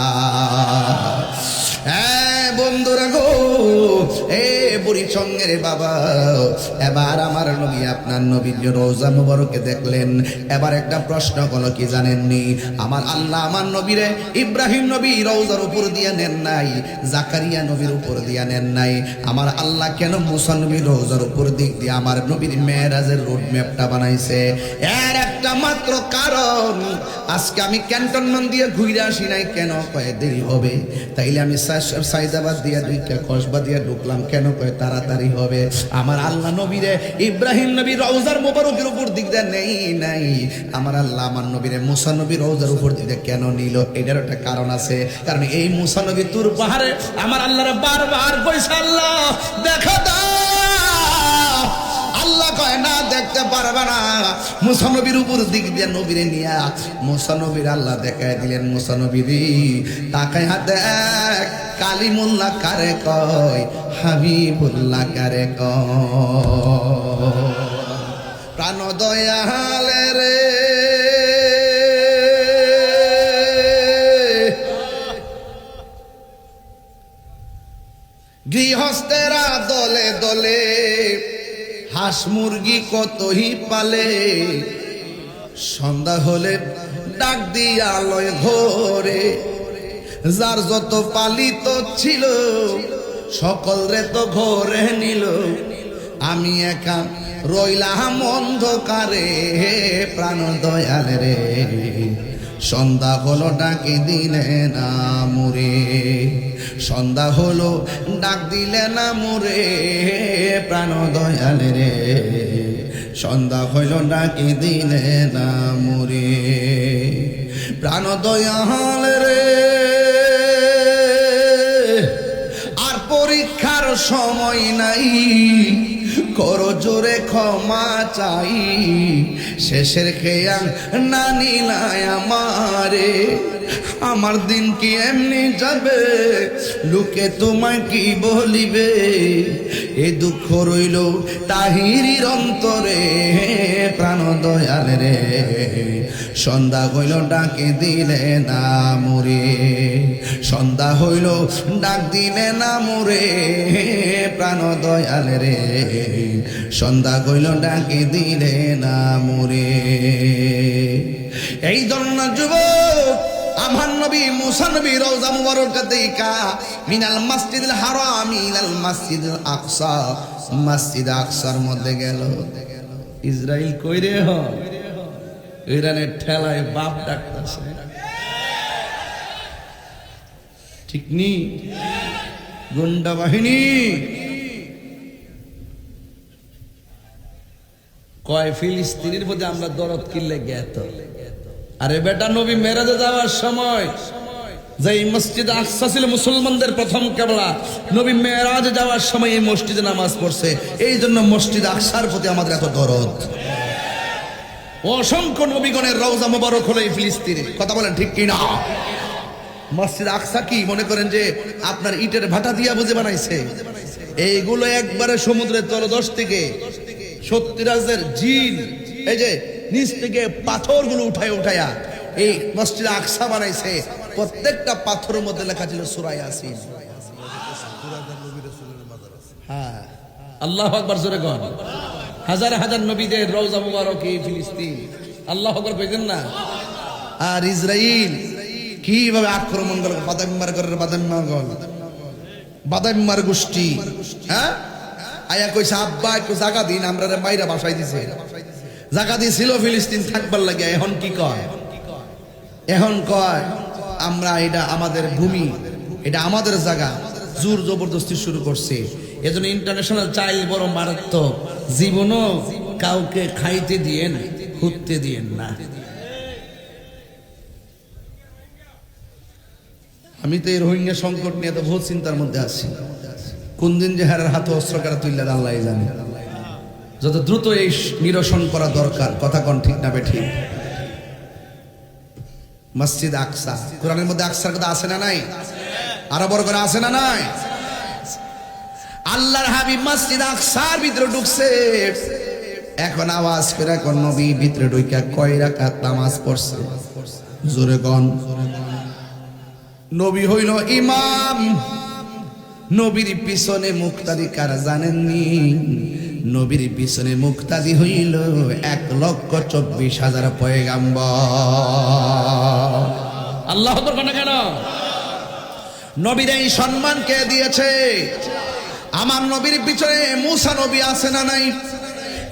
বন্ধুরা গো, বুড়ি সঙ্গের বাবা, এবার আমার নবী আপনার নবীর রওজা মুবারকে দেখলেন। এবার একটা প্রশ্ন হলো, কি জানেননি? আমার আল্লাহ আমার নবীরে ইব্রাহিম নবী রওজার উপর দিয়ে নেন নাই, জাকারিয়া নবীর উপর দিয়ে নেন নাই। আমার আল্লাহ কেন মুসা নবীর রওজার উপর দিক দিয়ে আমার নবীর মেরাজের রোড ম্যাপটা বানাইছে? এর একটা মাত্র কারণ, আজকে আমি ক্যান্টনমেন্ট দিয়ে ঘুরে আসি নাই কেন? কয়ে দেরি হবে, তাইলে আমি সাইদাবাদ দিয়ে দুইটা কসবা দিয়ে ঢুকলাম কেন? কয়ে তাড়াতাড়ি হবে। আমার আল্লাহ নবীরে ইব্রাহিম নবী রওজার মোবারকের উপর দিক দিয়ে নেই নাই, আমার আল্লাহ আমার নবীরে মুসা নবী রওজার উপর দিক দিয়ে কেন নিল? এটার একটা কারণ আছে। কারণ এই মুসা নবী তুর পাহাড়ে আমার আল্লাহরে বারবার কইছে, আল্লাহ দেখা দাও। আল্লাহ কয় না, দেখতে পারবে না। মুসা নবীর উপর দিক দিয়ে নবীরে নিয়া মুসা নবীর আল্লাহ দেখায় দিলেন। মুসা নবীরে তাকায় দেখ, কালিমুল্লাহ কারে কয়, হাবিবুল্লাহ কারে কয়। প্রাণ দয়ালে রে, গৃহস্থেরা দলে দলে হাঁস মুরগি কতই পালে, সন্ধ্যা হলে ডাক দিয়া লয় ঘরে, যার যত পালিত ছিল সকল রে তো ঘরে নিল, আমি একা রইলাম অন্ধকারে। প্রাণ দয়াল রে, সন্ধ্যা হলো ডাকে দিলে না মুরে, সন্ধ্যা হলো ডাক দিলে না মুরে। প্রাণ দয়াল রে, সন্ধ্যা হইল ডাকে দিলে না মুরে। প্রাণ দয়াল রে, আর পরীক্ষার সময় নাই, করো জোরে ক্ষমা চাই, শেষের খেয়া না নিলাই আমারে। আমার দিন কি এমনি যাবে, লোকে তোমায় কি বলিবে, এ দুঃখ রইল তাহিরির অন্তরে। প্রাণ দয়াল রে, সন্ধ্যা হইল ডাকে দিলে না মুরে, সন্ধ্যা হইল ডাক দিলে না মুরে। প্রাণ দয়াল রে, সন্ধ্যা হইল ডাকে দিলে না মুরে। এই জন্য যুবক, আমার নবী মুসা নবী রওজা মুবারক দেখা মিনাল মসজিদুল হারাম ইলাল মসজিদুল আকসা, মসজিদ আকসার মধ্যে গেল। ইসরাইল কই রে হ, ইরানের ঠেলায় বাপ ডাকতেছে, ঠিক নি? গুন্ডা বাহিনী কয় ফিলিস্তিনের প্রতি আমরা দরদ কিনলে জ্ঞাত। আরে বেটা, নবী মেরাজে যাওয়ার সময় যে মসজিদ আকসা ছিল মুসলমানদের প্রথম কিবলা, নবী মেরাজে যাওয়ার সময় এই মসজিদে নামাজ পড়ছে। এই জন্য মসজিদ আকসার প্রতি আমাদের এত দরদ। অসংখ্য নবীগণের রওজা মোবারক হলো এই ফিলিস্তিনে। কথা বলেন ঠিক কি না? মসজিদ আকসা কি মনে করেন যে আপনার ইটের ভাটা দিয়া বুঝে বানাইছে? এইগুলো একবারে সমুদ্রের তলদেশ থেকে 70,000 জিন, এই যে নিচ থেকে পাথরগুলো উঠায়া এই মসজিদ আকসা বানাইছে। প্রত্যেকটা পাথরের মধ্যে লেখা ছিল সূরা ইয়াসিন। হ্যাঁ, আল্লাহু আকবার জোরে কোন। হাজার হাজার নবীদের রওজা মুবারক এই ফিলিস্তিন। আল্লাহু আকবার কইতেন না? আর ইসরাইল কিভাবে আক্রমণ করল, বাদাম্মার গোষ্ঠী। হ্যাঁ, আয়া কইছে আব্বা একটু জায়গা দিন, আমরা মাইরা বাসাই দিছে। জায়গা দিয়েছিল ফিলিস্তিন থাকবার লাগে। এখন কি কয়? এখন কয় আমরা, এটা আমাদের ভূমি, এটা আমাদের জায়গা। জোর জবরদস্তি শুরু করছে। এজন্য ইন্টারন্যাশনাল চাইল বড় মারাত্মক। জীবনও কাউকে খাইতে দিয়েন, হুততে দিয়েন না। আমি তো এই রোহিঙ্গা সংকট নিয়ে তো বহুত চিন্তার মধ্যে আছি। কোন দিন যে হারের হাতে অস্ত্র কাটা তুললে আল্লাহ জানে। যত দ্রুত এই নিরসন করা দরকার। কথা কোন ঠিক না বেঠিক? মসজিদ আকসা, কোরআনের মধ্যে আকসার কথা আছে না নাই? আরো বড় করে আছে না নাই? আল্লাহর হাবিব মসজিদ আকসার ভিতরে ঢুকছে। এখন আওয়াজ করে কোন নবী ভিতরে ঢুইকা কয় রাকাত নামাজ পড়ছে? জোরে কোন। নবী হইল ইমাম। নবীর পিছনে মুক্তাদি কারা জানেননি? নবীর পিছনে মুক্তাদি হইল 1,24,000 পয়গাম্বর। আল্লাহ আকবার কেন? নবীর এই সম্মান কে দিয়েছে? আমার নবীর পিছনে মুসা নবী আছে না নাই?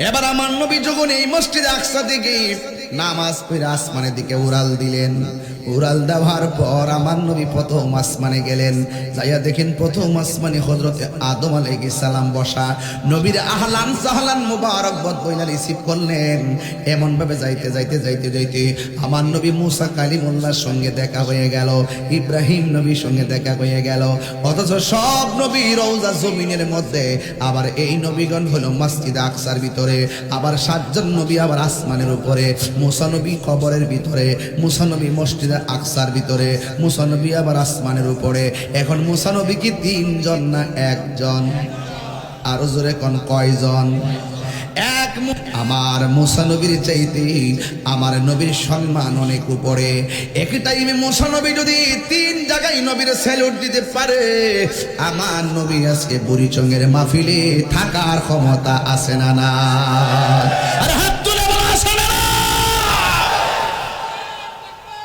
এবার আমার নবী যখন এই মসজিদে আকসা থেকে নামাজ পড়ে আসমানের দিকে উড়াল দিলেন, উড়াল দেওয়ার পর আমার নবী প্রথম আসমানে গেলেন। যাইয়া দেখেন প্রথম আসমানে হযরতে আদম আলাইহিস সালাম বসা। নবীর আহলান সাহলান মুবারকবাদ বইলা রিসিভ করলেন। এমন ভাবে যাইতে যাইতে যাইতে যাইতে আমার নবী মুসা কালিমুল্লাহর সঙ্গে দেখা হয়ে গেল, ইব্রাহিম নবীর সঙ্গে দেখা হয়ে গেল। অথচ সব নবী রওজা জমিনের মধ্যে, আবার এই নবীগণ হলো মসজিদ আকসার ভিতরে, আবার 7 জন নবী আবার আসমানের উপরে। মুসা নবী কবরের ভিতরে, মুসা নবী মসজিদ আকসার ভিতরে, মুসা নবী আবার আসমানের উপরে। এখন মুসা নবী কি 3 জন না 1 জন? আরো জোরে কোন কয়জন? এক। আমার মুসা নবীর চাইতে আমার নবীর সম্মান অনেক উপরে। একই টাইমে মুসা নবী যদি 3 জায়গায় নবীর স্যালুট দিতে পারে, আমার নবী আজকে বুড়িচঙ্গের মাহফিলে থাকার ক্ষমতা আছে না? না, আরে হাত তুলে বলা আছে না?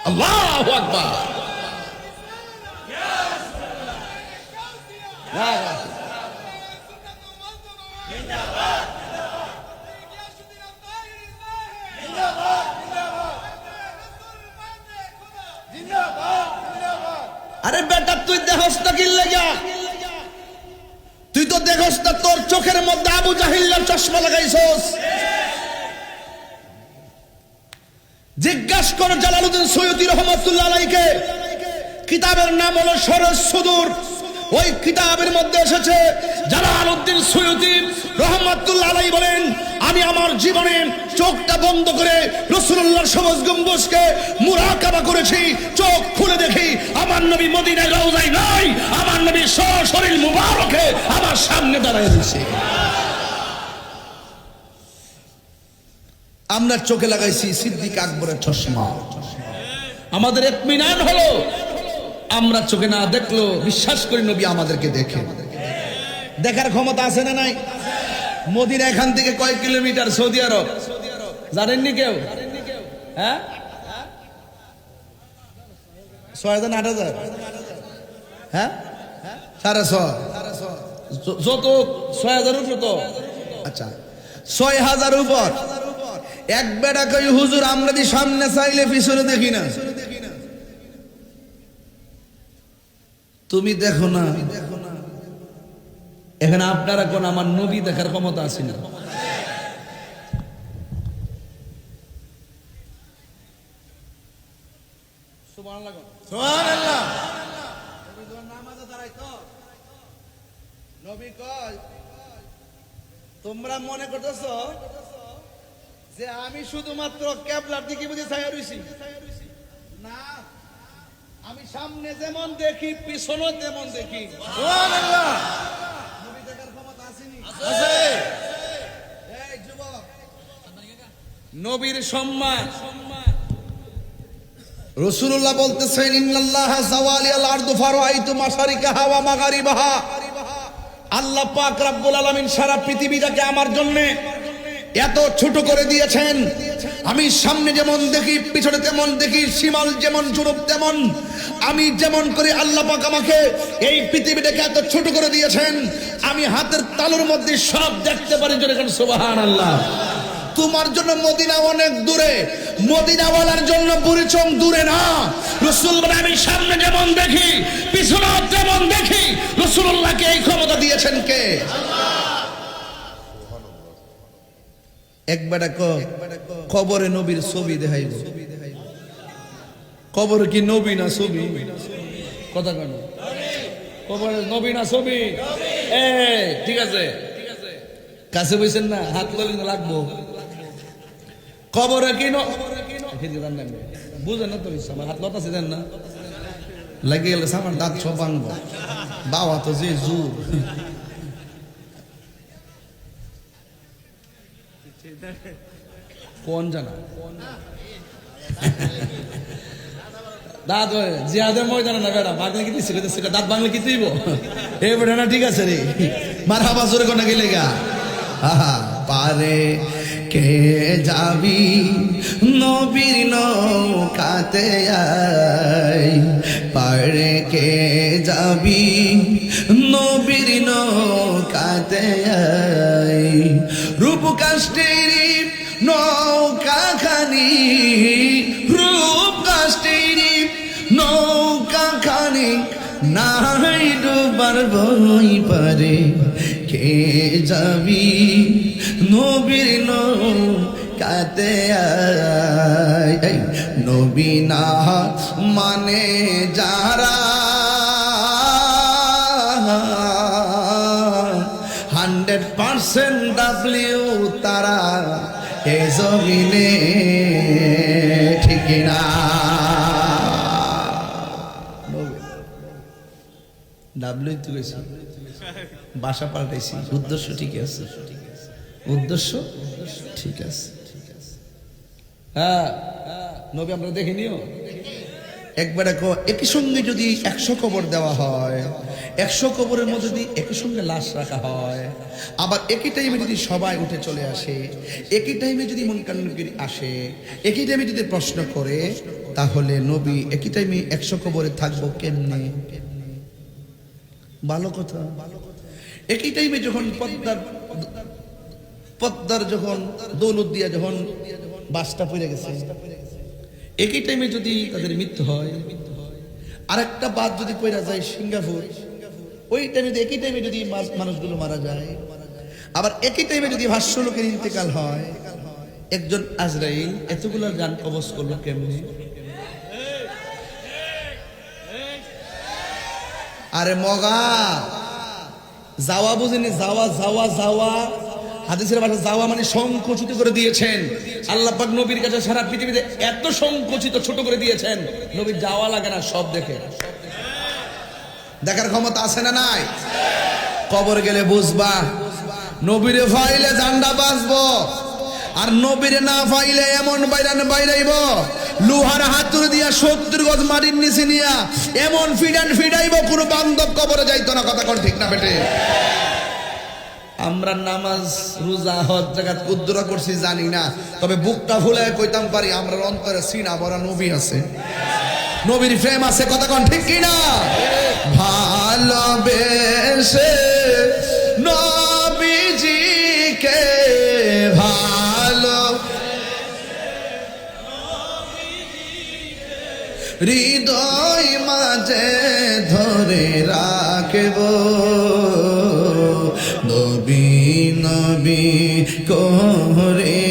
আল্লাহু আকবার। আরে বেটা তুই দেখস না কি লাগা? তুই তো দেখস না তোর চোখের মধ্যে আবু জাহিলের চশমা লাগাইছস। জিজ্ঞাসা কর জালালউদ্দিন সৈয়দী রহমাতুল্লাহ আলাইহিকে। কিতাবের নাম হলো সরস সুদূর। ওই কিতাবের মধ্যে এসেছে জালালউদ্দিন সৈয়দী রহমাতুল্লাহ আলাইহি বলেন, আমি আমার জীবনে চোখটা বন্ধ করে রাসূলুল্লাহর সবুজ গম্বুজকে মুরাকাবা করেছি। চোখ খুলে দেখি আমার নবী মদিনায় রওজায় নাই, আমার নবী সশরীর মুবারকে আমার সামনে দাঁড়ায় রয়েছে। আমরা চোখে লাগাইছি সিদ্দিক আকবরের চশমা। আমাদের ইতমিনান হলো আমরা চোখে না দেখলো বিশ্বাস করি নবী আমাদেরকে দেখে। দেখার ক্ষমতা আছে না নাই? মদিনা এখান থেকে কয় কিলোমিটার? সৌদি আরব জানেননি কেউ? হ্যাঁ, 6,000 8,000? হ্যাঁ, 6,500 যত 6,000 উপর তো। আচ্ছা, 6,000 উপর। এক বেটা কই হুজুর আমরা দি সামনে চাইলে পিছনে দেখি না। তুমি দেখো না, এখানে আপনারা কোন আমার নবী দেখার ক্ষমতা আছে না? সুবহানাল্লাহ, সুবহানাল্লাহ। নামাজে দাঁড়াই তো নবী কয়, তোমরা মনে করতেছো যে আমি শুধুমাত্র কিবলার দিকে বুঝে ছায়া রইছি? না, আমি সামনে যেমন দেখি পিছনে তেমন দেখি। সুবহানাল্লাহ। নবী দেখার ক্ষমতা আসেনি? আছে। এই যুবক, নবীর সম্মান রাসূলুল্লাহ বলতেছেন, ইন্নাল্লাহা যাওয়ালিয়াল আরদু ফারাআইতু মাশারিকাহা ওয়া মাগারিবাহা। আল্লাহ পাক রব্বুল আলামিন সারা পৃথিবীটাকে আমার জন্য এত ছোট করে দিয়েছেন। আমি সামনে যেমন দেখি পিছনে তেমন দেখি, শিমাল যেমন জুনুব তেমন। আমি যেমন করে আল্লাহ পাক আমাকে এই পৃথিবীটাকে এত ছোট করে দিয়েছেন, আমি হাতের তালুর মধ্যে সব দেখতে পারি। যেরকম সুবহানাল্লাহ। তোমার জন্য মদিনা অনেক দূরে, মদিনাওয়ালার জন্য বুড়িচং দূরে না। রাসূল বলে আমি সামনে যেমন দেখি পিছনে তেমন দেখি। রাসূলুল্লাহকে এই ক্ষমতা দিয়েছেন কে? একবার কবরে নবীর ছবি দেখাইব। কবরে কি নবী না ছবি? কথা কেন? কবরে নবী না ছবি? ঠিক আছে, কাছে বইছেন না, হাত লইলে লাগবো। কবরে কি বুঝেন না তো? আমার হাত লত আছে, দেন না, লাগে গেলে আমার দাঁত সব ভাঙবো। বাবা তো যে জোর। কোন জানা দাঁত জিহাদের ময়দানে না বেড়া বাংলা কি দিচ্ছে দাঁত বাংলা কি দিব এ বেটা না ঠিক আছে রে মার হাবা জোরে কোনা গেলে গা আহা পারে কে যাবি নবীর নৌকাতে আয় পারে কে যাবি নবীর নৌকাতে আয় রূপ কাষ্টেরি নৌকা খানি রূপ কাষ্টেরি নৌকা খানি নাই ডুবার বই পারে কে যাবি নবীর নৌকাতে আয় নবী না মানে যারা 100% ডাব্লিউ তারা এ জমিনে ঠিক না ডাব্লিউ তো গেছি ভাষা পাল্টাইছি উদ্দেশ্য ঠিক আছে উদ্দেশ্য ঠিক আছে হ্যাঁ নবী আমরা দেখিনি একবার একই সঙ্গে যদি 100 কবর দেওয়া হয় 100 কবরের মধ্যে যদি একই সঙ্গে লাশ রাখা হয় আবার একই টাইমে যদি সবাই উঠে চলে আসে একই টাইমে যদি মুনকার নাকির আসে একই টাইমে যদি প্রশ্ন করে তাহলে নবী একই টাইমে 100 কবরে থাকবো কেমনে ভালো কথা একই টাইমে যখন পদ্মার যখন দৌলত দিয়া যখন বাসটা পড়ে গেছে একই টাইমে যদি তাদের মৃত্যু হয় আরেকটা বাস যদি পড়া যায় সিঙ্গাপুর ওই টাইমে একই টাইমে যদি মানুষগুলো মারা যায় আবার একই টাইমে যদি ভাষ্য লোকের ইন্তেকাল হয় একজন আজরাইল এতগুলো জান কবজ করলো কেমনে আরে মগা যাওয়া বুঝিনি যাওয়া যাওয়া যাওয়া হাদিসের ভাষা যাওয়া মানে সংকুচিত করে দিয়েছেন আল্লাহ পাক নবীর কাছে সারা পৃথিবীতে এত সংকুচিত ছোট করে দিয়েছেন নবীর যাওয়া লাগে না সব দেখে দেখার ক্ষমতা আছে না নাই কবর গেলে বুঝবা নবীরে ফাইলে জান্ডা বাঁচবো আর নবীরে না ফাইলে এমন বাইরাইব লোহার হাতুড়ি দিয়া 70 গজ মাটির নিচে নিয়া এমন ফিডাইব কোনো বান্ধব কবরে যাইতো না কথা কোন ঠিক না বেটে আমরা নামাজ রোজা হজ জাকাত কুদ্দুরা করছি জানি না তবে বুকটা ফুলায় কইতাম পারি আমরা অন্তরে সিনা ভরা নবী আছে নবীর প্রেম আছে কথা কোন ঠিক কি না ভালোবেসে নবীজিকে ভালো হৃদয় মাঝে ধরে রাখব নবী নবী করে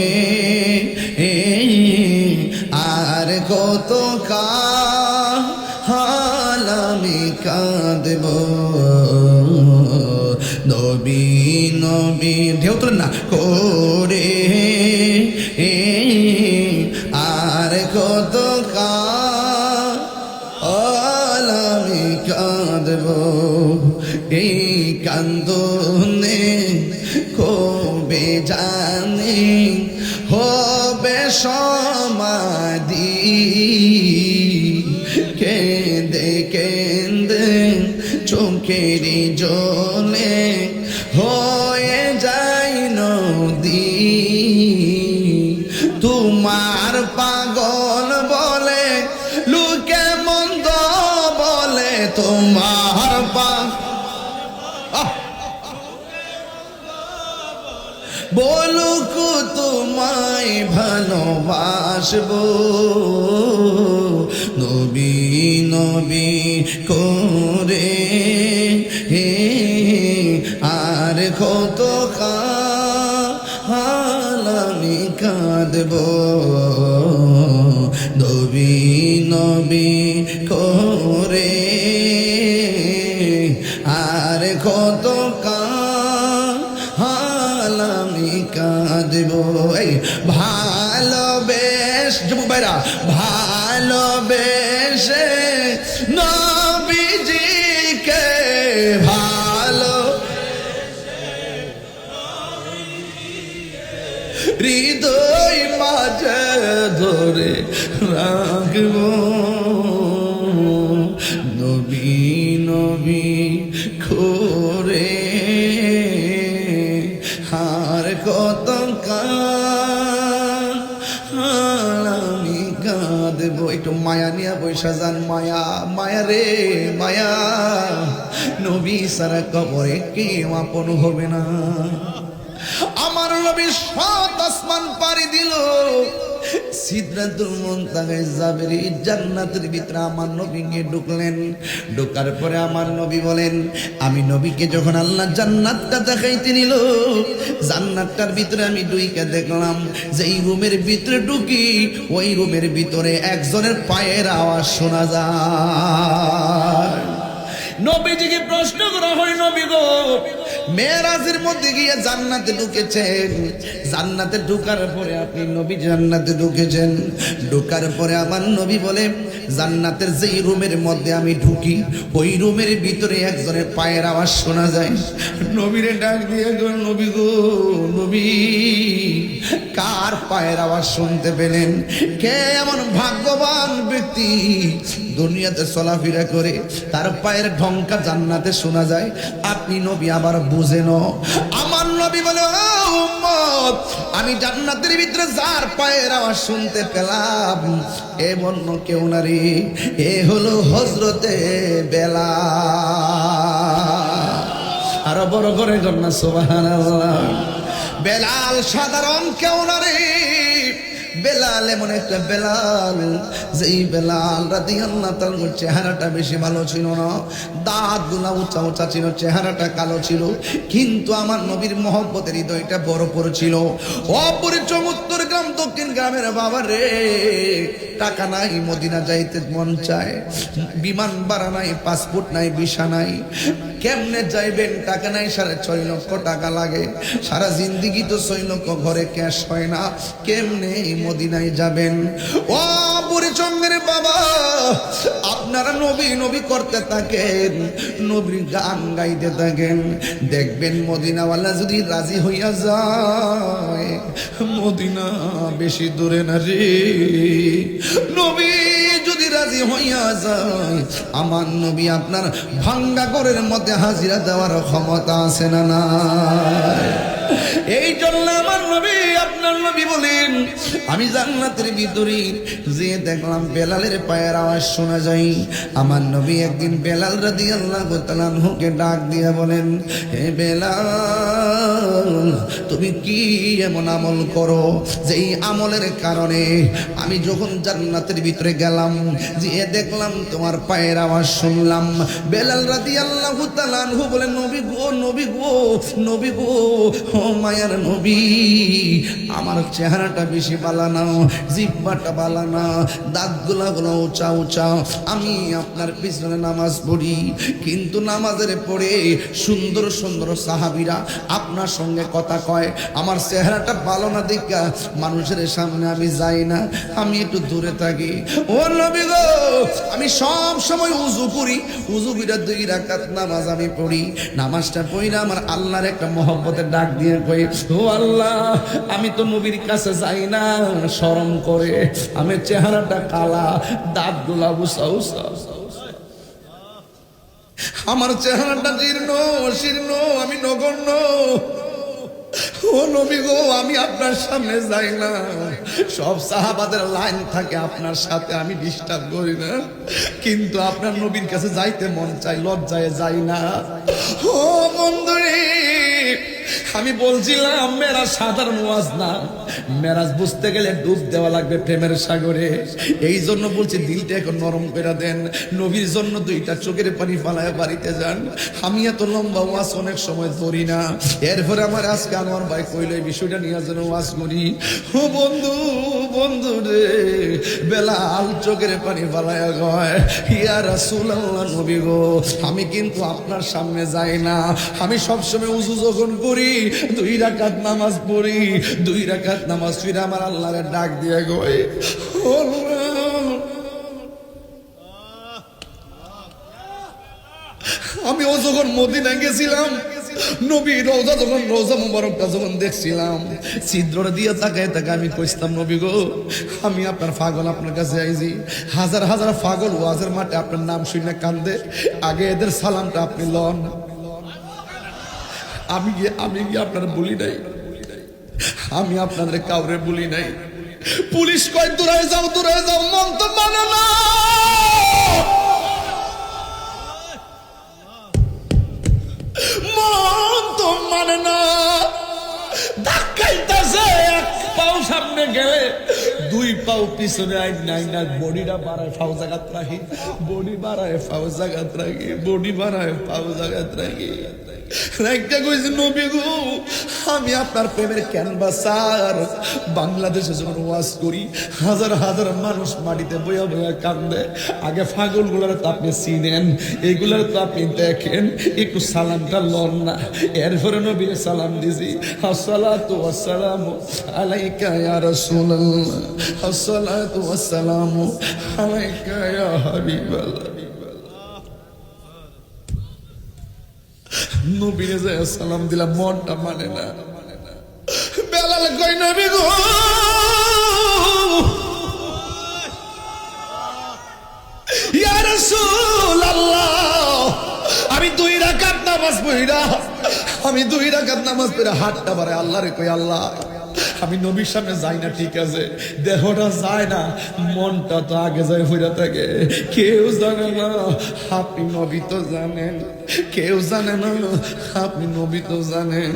আর কত কাল আমি কাঁদব নবী নবী ঢেউ তোলেন না করে আর কত কাল আমি কাঁদব এই কান্দনে কবে জানি হবে সমাধি কেঁদে কেঁদে চোখেরই জলে হয়ে যায় নদী তোমার পাগল বলে লোকে মন্দ বলে তোমার বলুক তোমায় ভালোবাসবো নবী নবী করে আর কত কাল আমি কাঁদব নবী নবী করে আর কত কাল আমি কাঁদব এই ভালোবেস যুবক ভাইরা ভালোবেসে নবীজিকে ভালো হৃদয় মাঝে ধরে রাখব নবী নবী করে হার কত আমি কাঁদবো। একটু মায়া নিয়ে বৈশা যান, মায়া মায়া রে মায়া, নবী সারা কবরে কেউ আপন হবে না। আমার নবী ৭ আসমান পাড়ি দিল, সিদরাতুল মুনতাহায় যাবেরি জান্নাতের ভিতরে আমার নবী গিয়ে ঢুকলেন। ঢোকার পরে আমার নবী বলেন, আমি নবীকে যখন আল্লাহ জান্নাতটা দেখাইতে নিল, জান্নাতটার ভিতরে আমি ঢুইকা দেখলাম যে এই রুমের ভিতরে ঢুকি, ওই রুমের ভিতরে একজনের পায়ের আওয়াজ শোনা যায়। নবীজিকে প্রশ্ন করা হয়, নবী গো, মেরাজের মধ্যে গিয়ে জান্নাতে ঢুকেছেন, জান্নাতে ঢোকার পরে আপনি নবী জান্নাতে ঢুকেছেন, ঢোকার পরে আমার নবী বলে জান্নাতের যেই রুমের মধ্যে আমি ঢুকি, ওই রুমের ভিতরে একজনের পায়ের আওয়াজ শোনা যায়। নবীরে ডাক দিয়ে গো, নবী গো নবী, কার পায়ের আওয়াজ শুনতে পেলেন? কে এমন ভাগ্যবান ব্যক্তি দুনিয়াতে চলাফেরা করে তার পায়ের ঢংকা জান্নাতে শোনা যায়? আপনি নবী আবার বুঝেন। আমার নবী বলে, ও উম্মত, আমি জান্নাতের ভিতরে যার পায়ের আওয়াজ শুনতে পেলাম এ অন্য কেউ না রে, এ হলো হযরতে বেলাল। আরো বড় করে জন্না সুবহানাল্লাহ। বেলাল সাধারণ কেউ না রে, বেলাল এমন একটা বেলাল, যেই বেলাল রাদিয়াল্লাহু তাআলার চেহারাটা বেশি ভালো ছিল না, দাঁতগুলা উঁচা উঁচা ছিল, চেহারাটা কালো ছিল, কিন্তু আমার নবীর মহব্বতের হৃদয়টা বড় ছিল। অপরিচয় উত্তর গ্রাম দক্ষিণ গ্রামের বাবা রে, টাকা নাই, মদিনা যাইতে মন চায়, বিমান ভাড়া নাই, পাসপোর্ট নাই, ভিসা নাই, কেমনে যাইবেন? টাকা নাই, ৬.৫ লক্ষ টাকা লাগে, সারা জিন্দিগি তো ৬ লক্ষ ঘরে ক্যাশ হয় না, কেমনে মদিনায় যাবেন? ও বুড়িচঙ্গের বাবা, আপনারা নবী নবী করতে থাকেন, নবীর গান গাইতে থাকেন, দেখবেন মদিনাওয়ালা যদি রাজি হইয়া যায়, মদিনা বেশি দূরে না রে, নবী যদি রাজি হইয়া যায়, আমার নবী আপনার ভাঙ্গা ঘরের মধ্যে হাজিরা দেওয়ার ক্ষমতা আছে না নাই? এই জন্য আমার নবী, আপনার নবী বলেন, আমি জান্নাতের ভিতরে যে দেখলাম বেলালের পায়ের আওয়াজ শোনা যায়। আমার নবী একদিন বেলাল রাদিয়াল্লাহু তাআলা আনহুকে ডাক দিয়ে বলেন, হে বেলাল, তুমি কি এমন আমল করো যেই আমলের কারণে আমি যখন জান্নাতের ভিতরে গেলাম, যে দেখলাম তোমার পায়ের আওয়াজ শুনলাম? বেলাল রাদিয়াল্লাহু তাআলা আনহু বলেন, নবী গো নবী গো নবী গো, ও মায়ার নবী, আমার চেহারাটা বেশি বালা না, জিহ্বাটা বালা না, দাঁতগুলা গুলো উঁচা উঁচা, আমি আপনার পিছনে নামাজ পড়ি, কিন্তু নামাজের পড়ে সুন্দর সুন্দর সাহাবীরা আপনার সঙ্গে কথা কয়, আমার চেহারাটা ভালো না দেখা মানুষের সামনে আমি যাই না, আমি একটু দূরে থাকি। ও নবী গো, আমি সব সময় উযু করি, উযু করে 2 রাকাত নামাজ আমি পড়ি, নামাজটা পড়িনা আমার আল্লাহর একটা মহব্বতের ডাক দিয়ে কই, ও আল্লাহ, আমি তো নবীর কাছে যাই না, শরম করে, আমি চেহারাটা কালা, দাঁতগুলা উঁচা উঁচা, আমার চেহারাটা জীর্ণ শীর্ণ, আমি নগণ্য। ও নবী গো, আমি আপনার সামনে যাই না, সব সাহাবাদের লাইন থাকে আপনার সাথে, আমি ডিস্টার্ব করি না, কিন্তু আপনার নবীর কাছে যাইতে মন চাই, লজ্জায় যাই না। ও বন্ধুরে, আমি বলছিলাম মেরাজ সাধারণ ওয়াজ না, মেরাজ বুঝতে গেলে ডুব দেওয়া লাগবে প্রেমের সাগরে। এই জন্য বলছি, দিলটা এখন নরম করে দেন, নবীর জন্য 2টা চোখের পানি ফালায় বাড়িতে যান। আমি এত লম্বা ওয়াজ অনেক সময় ধরি না, এরপরে আমার আজকে আমার ভাই কইল এই বিষয়টা নিয়ে যেন ওয়াজ করি। ও বন্ধু বন্ধু রে, বেলাল চোখের পানি ফালায় কয়, ইয়া রাসূলুল্লাহ, নবী গো, আমি কিন্তু আপনার সামনে যাই না, আমি সবসময় উযু যখন করি 2 রাকাত নামাজ পড়ি, 2 রাকাত নামাজ পড়ে আমার আল্লাহরে ডাক দিয়ে কই, আমি ও যখন মদিনায় গেছিলাম নবী রওজা যখন রওজা মুবারকটা যখন দেখছিলাম ছিদ্রটা দিয়ে তাকায় তাকায় আমি কইছিলাম নবী গো আমি আপনার পাগল আপনার কাছে আইছি হাজার হাজার পাগল ওয়াজের মাঠে আপনার নাম শুনে কান্দে আগে এদের সালামটা আপনি লন আমি গিয়ে আপনার বলি নাই আমি আপনাদের কাউরে বলি নাই পুলিশ কয় দূরে যাও মন তো মানে না মন তো মানে না ধাক্কাইতাছে এক পাও সামনে গেলে দুই পাও পিছনে আইনা বডিটা বাড়ায় ফাও জায়গাত রাখি বডি বাড়ায় ফাও জায়গাত রাখি বডি বাড়ায় ফাও জায়গাত রাখি রাইকা কইছে নবী গো আমি আপনার প্রেমের ক্যানভাসার বাংলাদেশে যখন ওয়াজ করি হাজার হাজার মানুষ মাটিতে বইয়া বইয়া কান্দে আগে পাগলগুলার তো আপনি চিনেন এগুলার তো আপনি দেখেন একটু সালামটা লন না এরপরে নবীর সালাম দিছি আসসালাতু ওয়াসসালামু আলাইকা ইয়া রাসূলুল্লাহ আসসালাতু ওয়াসসালামু আলাইকা ইয়া হাবিবাল্লাহ নবীরে যায় সালাম দিলাম মনটা মানে না বেলাল কই নবী গো ইয়া রাসূলুল্লাহ আমি 2 রাকাত নামাজ পড়া হাতটা বারে আল্লাহরে কই আল্লাহ আমি নবীর সামনে যাই না ঠিক আছে দেহটা যায় না মনটা তো আগে যায় হইয়া থাকে কেউ জানে না আপনি নবী তো জানেন কেউ জানে না আপনি নবী তো জানেন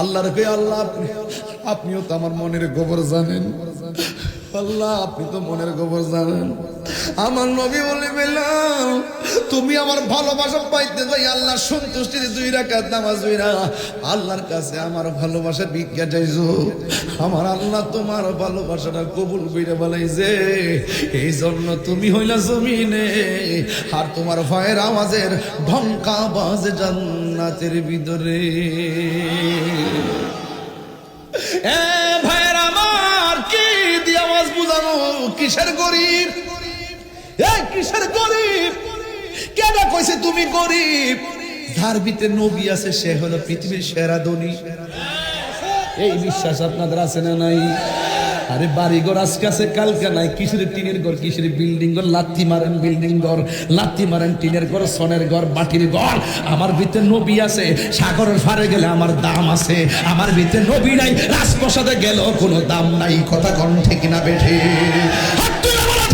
আল্লাহর কই আল্লাহ আপনিও তো আমার মনের গোবর জানেন আল্লাহ আপনি তো মনের গোবর জানেন আমার নবী বলে বললাম তুমি আমার ভালোবাসা পাইতে যাই আল্লাহ সন্তুষ্টিতে 2 রাকাত নামাজ পড়া আল্লাহর কাছে আমার ভালোবাসা ভিক্ষা চাইছো আমার আল্লাহ তোমার ভালোবাসাটা কবুল কইরা বলাইছে এই জন্য তুমি হইলা জমিনে আর তোমার পায়ের আওয়াজের ঢঙ্কা বাজে জান্নাতের ভিতরে এ ভাইরা আমার কি দিয়ে আওয়াজ বুঝানো কিসের গরিব কিসের গরিব কেন কইছে তুমি গরিব যার ভিতরে নবী আছে সে হলো পৃথিবীর সেরা ধনী এই বিশ্বাস আপনাদের আছে না নাই আরে বাড়িঘর আজকে আছে কালকে নাই কিসের টিনের ঘর কিসের বিল্ডিং ঘর লাথি মারেন বিল্ডিং ঘর লাথি মারেন টিনের ঘর সনের ঘর মাটির ঘর আমার ভিতরে নবী আছে সাগরের পারে গেলে আমার দাম আছে আমার ভিতরে নবী নাই রাজপ্রাসাদে গেলেও কোনো দাম নাই কথা কোন ঠিক না বেঠে হাত তুলে বলো